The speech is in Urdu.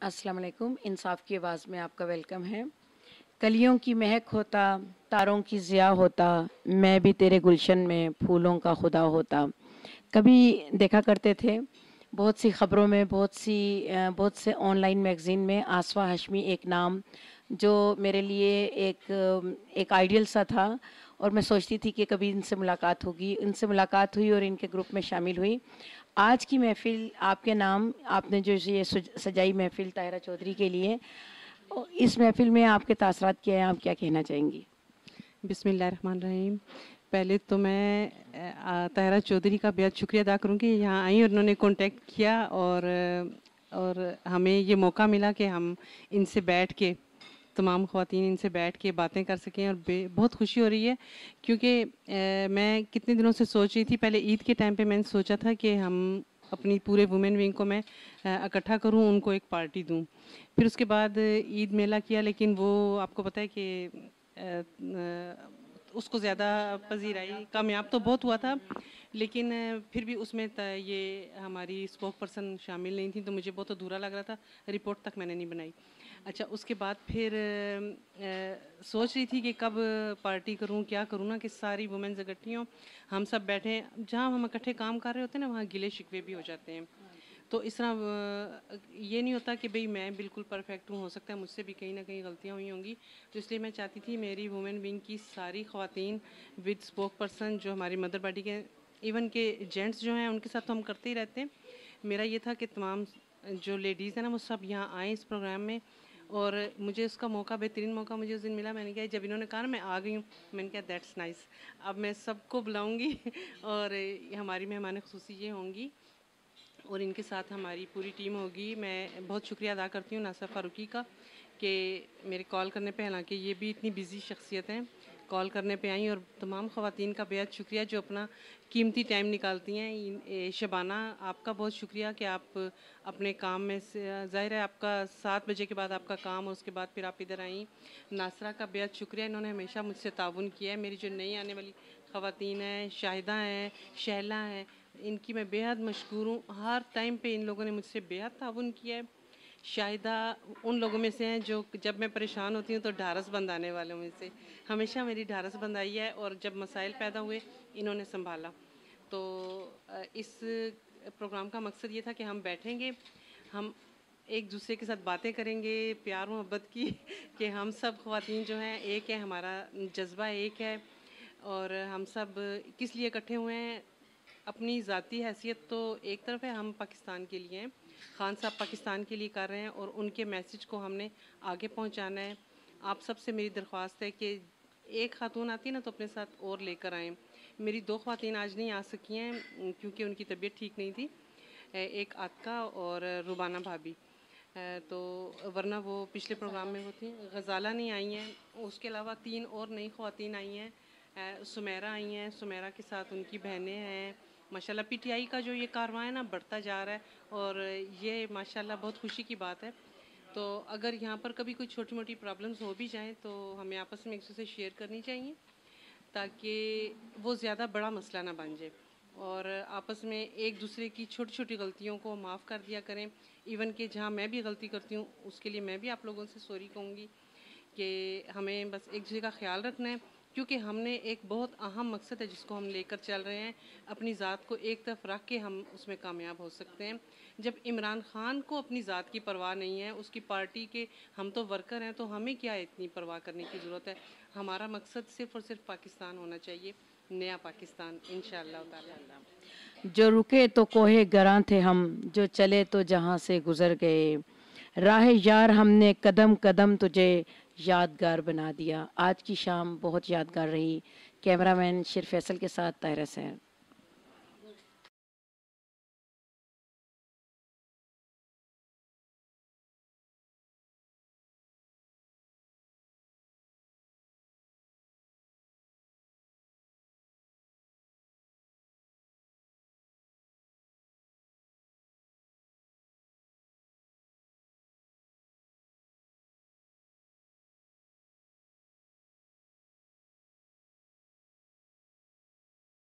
السلام علیکم. انصاف کی آواز میں آپ کا ویلکم ہے. کلیوں کی مہک ہوتا، تاروں کی ضیاء ہوتا، میں بھی تیرے گلشن میں پھولوں کا خدا ہوتا. کبھی دیکھا کرتے تھے بہت سی خبروں میں، بہت سے آن لائن میگزین میں آصفہ ہاشمی ایک نام جو میرے لیے ایک آئیڈیل سا تھا، اور میں سوچتی تھی کہ کبھی ان سے ملاقات ہوگی. ان سے ملاقات ہوئی اور ان کے گروپ میں شامل ہوئی. آج کی محفل آپ کے نام، آپ نے جو یہ سجائی محفل طاہرہ چودھری کے لیے، اس محفل میں آپ کے تاثرات کیا ہیں؟ آپ کیا کہنا چاہیں گی؟ بسم اللہ الرحمن الرحیم. پہلے تو میں طاہرہ چودھری کا بہت شکریہ ادا کروں کہ یہاں آئیں اور انہوں نے کانٹیکٹ کیا اور ہمیں یہ موقع ملا کہ ہم ان سے بیٹھ کے، تمام خواتین ان سے بیٹھ کے باتیں کر سکیں. اور بہت خوشی ہو رہی ہے کیونکہ میں کتنے دنوں سے سوچ رہی تھی. پہلے عید کے ٹائم پہ میں نے سوچا تھا کہ ہم اپنی پورے وومن ونگ کو میں اکٹھا کروں، ان کو ایک پارٹی دوں. پھر اس کے بعد عید میلہ کیا، لیکن وہ آپ کو پتہ ہے کہ اس کو زیادہ پذیرائی کامیاب تو بہت ہوا تھا، لیکن پھر بھی اس میں یہ ہماری اسپوک پرسن شامل نہیں تھی، تو مجھے بہت ادھورا لگ رہا تھا. رپورٹ تک میں نے نہیں بنائی. اچھا، اس کے بعد پھر سوچ رہی تھی کہ کب پارٹی کروں، کیا کروں نا، کہ ساری وومنز اکٹھی ہوں، ہم سب بیٹھیں. جہاں ہم اکٹھے کام کر رہے ہوتے ہیں نا، وہاں گلے شکوے بھی ہو جاتے ہیں. تو اس طرح یہ نہیں ہوتا کہ بھئی میں بالکل پرفیکٹ ہوں، ہو سکتا ہے مجھ سے بھی کہیں نہ کہیں غلطیاں ہوئی ہوں گی. تو اس لیے میں چاہتی تھی میری وومن ونگ کی ساری خواتین ود اسپوک پرسن جو ہماری مدر باڈی کے، ایون کہ جینٹس جو ہیں ان کے ساتھ تو ہم کرتے ہی رہتے ہیں. میرا یہ تھا کہ تمام جو لیڈیز ہیں نا وہ سب یہاں آئیں اس پروگرام میں. اور مجھے اس کا موقع، بہترین موقع مجھے اس دن ملا. میں نے کہا جب انہوں نے کہا نا میں آ گئی ہوں، میں نے کہا دیٹس نائس. اب میں سب کو بلاؤں گی اور ہماری مہمان خصوصی یہ ہوں گی اور ان کے ساتھ ہماری پوری ٹیم ہوگی. میں بہت شکریہ ادا کرتی ہوں ناصر فاروقی کا کہ میرے کال کرنے پہ، حالانکہ یہ بھی اتنی بزی شخصیت ہیں، کال کرنے پہ آئیں. اور تمام خواتین کا بہت شکریہ جو اپنا قیمتی ٹائم نکالتی ہیں. شبانہ، آپ کا بہت شکریہ کہ آپ اپنے کام میں سے، ظاہر ہے آپ کا 7 بجے کے بعد آپ کا کام اور اس کے بعد پھر آپ ادھر آئیں. ناصرہ کا بہت شکریہ، انہوں نے ہمیشہ مجھ سے تعاون کیا ہے. میری جو نئی آنے والی خواتین ہیں، شاہدہ ہیں، شہلا ہیں، ان کی میں بے حد مشکور ہوں. ہر ٹائم پہ ان لوگوں نے مجھ سے بے حد تعاون کیا ہے. شاہدہ ان لوگوں میں سے ہیں جو جب میں پریشان ہوتی ہوں تو ڈھارس بند آنے والوں میں سے، ہمیشہ میری ڈھارس بند آئی ہے. اور جب مسائل پیدا ہوئے انہوں نے سنبھالا. تو اس پروگرام کا مقصد یہ تھا کہ ہم بیٹھیں گے، ہم ایک دوسرے کے ساتھ باتیں کریں گے پیار محبت کی، کہ ہم سب خواتین جو ہیں ایک ہے، ہمارا جذبہ ایک ہے. اور ہم سب کس لیے اکٹھے ہوئے ہیں؟ اپنی ذاتی حیثیت تو ایک طرف ہے، ہم پاکستان کے لیے ہیں، خان صاحب پاکستان کے لیے کر رہے ہیں اور ان کے میسج کو ہم نے آگے پہنچانا ہے. آپ سب سے میری درخواست ہے کہ ایک خاتون آتی ہے نا تو اپنے ساتھ اور لے کر آئیں. میری 2 خواتین آج نہیں آ سکی ہیں کیونکہ ان کی طبیعت ٹھیک نہیں تھی، ایک عاتقہ اور روبانہ بھابی، تو ورنہ وہ پچھلے پروگرام میں ہوتی ہیں. غزالہ نہیں آئی ہیں. اس کے علاوہ 3 اور نئی خواتین آئی ہیں. سمیرہ آئی ہیں، سمیرہ کے ساتھ ان کی بہنیں ہیں. ماشاءاللہ پی ٹی آئی کا جو یہ کارواں ہے نا بڑھتا جا رہا ہے اور یہ ماشاءاللہ بہت خوشی کی بات ہے. تو اگر یہاں پر کبھی کوئی چھوٹی موٹی پرابلمز ہو بھی جائیں تو ہمیں آپس میں ایک دوسرے سے شیئر کرنی چاہیے تاکہ وہ زیادہ بڑا مسئلہ نہ بن جائے. اور آپس میں ایک دوسرے کی چھوٹی چھوٹی غلطیوں کو معاف کر دیا کریں. ایون کہ جہاں میں بھی غلطی کرتی ہوں اس کے لیے میں بھی آپ لوگوں سے سوری کہوں گی کہ ہمیں بس ایک دوسرے کا خیال رکھنا ہے، کیونکہ ہم نے ایک بہت اہم مقصد ہے جس کو ہم لے کر چل رہے ہیں. اپنی ذات کو ایک طرف رکھ کے ہم اس میں کامیاب ہو سکتے ہیں. جب عمران خان کو اپنی ذات کی پرواہ نہیں ہے، اس کی پارٹی کے ہم تو ورکر ہیں، تو ہمیں کیا اتنی پرواہ کرنے کی ضرورت ہے؟ ہمارا مقصد صرف اور صرف پاکستان ہونا چاہیے، نیا پاکستان انشاءاللہ تعالی. جو رکے تو کوہ گراں تھے ہم، جو چلے تو جہاں سے گزر گئے، راہ یار ہم نے قدم قدم تجھے یادگار بنا دیا. آج کی شام بہت یادگار رہی. کیمرہ مین شیر فیصل کے ساتھ طاہرہ حسین.